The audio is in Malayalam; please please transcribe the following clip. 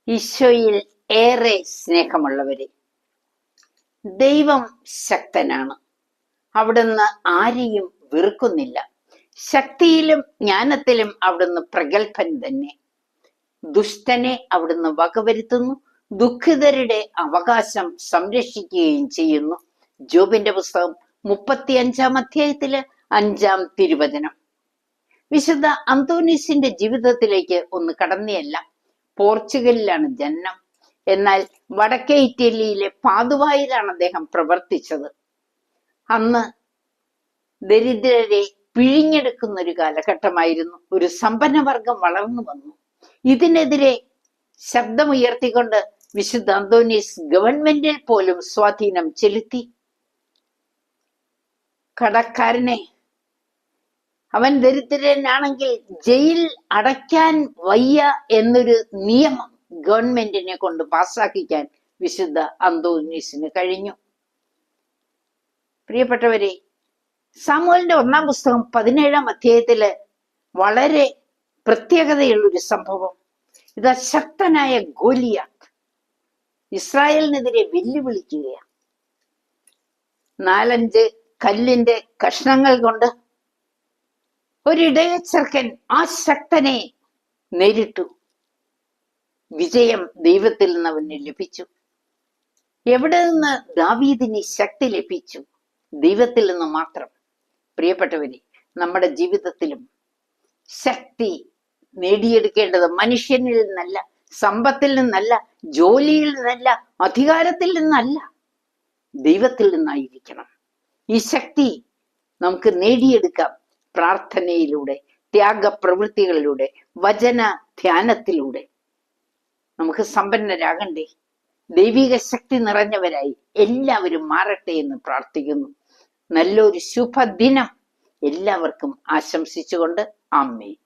ഈശോയിൽ ഏറെ സ്നേഹമുള്ളവരെ, ദൈവം ശക്തനാണ്. അവിടുന്ന് ആരെയും വെറുക്കുന്നില്ല. ശക്തിയിലും ജ്ഞാനത്തിലും അവിടുന്ന് പ്രഗത്ഭൻ തന്നെ. ദുഷ്ടനെ അവിടുന്ന് വകവരുത്തുന്നു, ദുഃഖിതരുടെ അവകാശം സംരക്ഷിക്കുകയും ചെയ്യുന്നു. ജോബിന്റെ പുസ്തകം 35-ാം അധ്യായത്തില് 5-ാം തിരുവചനം. വിശുദ്ധ അന്തോനീസിന്റെ ജീവിതത്തിലേക്ക് ഒന്ന് കടന്നെയല്ല. പോർച്ചുഗലിലാണ് ജനനം. എന്നാൽ വടക്കേ ഇറ്റലിയിലെ പാതുവായിലാണ് അദ്ദേഹം പ്രവർത്തിച്ചത്. അന്ന് ദരിദ്രരെ പിഴിഞ്ഞെടുക്കുന്ന ഒരു കാലഘട്ടമായിരുന്നു. ഒരു സമ്പന്നവർഗം വളർന്നു വന്നു. ഇതിനെതിരെ ശബ്ദമുയർത്തിക്കൊണ്ട് വിശുദ്ധ അന്തോനീസ് ഗവൺമെന്റിൽ പോലും സ്വാധീനം ചെലുത്തി. കടക്കാരനെ അവൻ ദരിദ്രനാണെങ്കിൽ ജയിൽ അടയ്ക്കാൻ വയ്യ എന്നൊരു നിയമം ഗവൺമെന്റിനെ കൊണ്ട് പാസ്സാക്കിക്കാൻ വിശുദ്ധ അന്തോനീസിന് കഴിഞ്ഞു. പ്രിയപ്പെട്ടവരെ, സാമുവേലിന്റെ 1-ാം പുസ്തകം 17-ാം അധ്യായത്തില് വളരെ പ്രത്യേകതയുള്ളൊരു സംഭവം. ഇതാ, ശക്തനായ ഗോലിയാത്ത് ഇസ്രായേലിനെതിരെ വെല്ലുവിളിക്കുകയാണ്. 4-5 കല്ലിന്റെ കഷ്ണങ്ങൾ കൊണ്ട് ഒരിടയച്ചെറുക്കൻ ആ ശക്തനെ നേരിട്ടു. വിജയം ദൈവത്തിൽ നിന്ന് അവന് ലഭിച്ചു. എവിടെ നിന്ന് ദാവീദിന് ശക്തി ലഭിച്ചു? ദൈവത്തിൽ നിന്ന് മാത്രം. പ്രിയപ്പെട്ടവരെ, നമ്മുടെ ജീവിതത്തിലും ശക്തി നേടിയെടുക്കേണ്ടത് മനുഷ്യനിൽ നിന്നല്ല, സമ്പത്തിൽ നിന്നല്ല, ജോലിയിൽ നിന്നല്ല, അധികാരത്തിൽ നിന്നല്ല, ദൈവത്തിൽ നിന്നായിരിക്കണം. ഈ ശക്തി നമുക്ക് നേടിയെടുക്കാം പ്രാർത്ഥനയിലൂടെ, ത്യാഗപ്രവൃത്തികളിലൂടെ, വചന ധ്യാനത്തിലൂടെ. നമുക്ക് സമ്പന്നരാകണ്ടേ? ദൈവിക ശക്തി നിറഞ്ഞവരായി എല്ലാവരും മാറട്ടെ എന്ന് പ്രാർത്ഥിക്കുന്നു. നല്ലൊരു ശുഭദിനം എല്ലാവർക്കും ആശംസിച്ചുകൊണ്ട് ആമേൻ.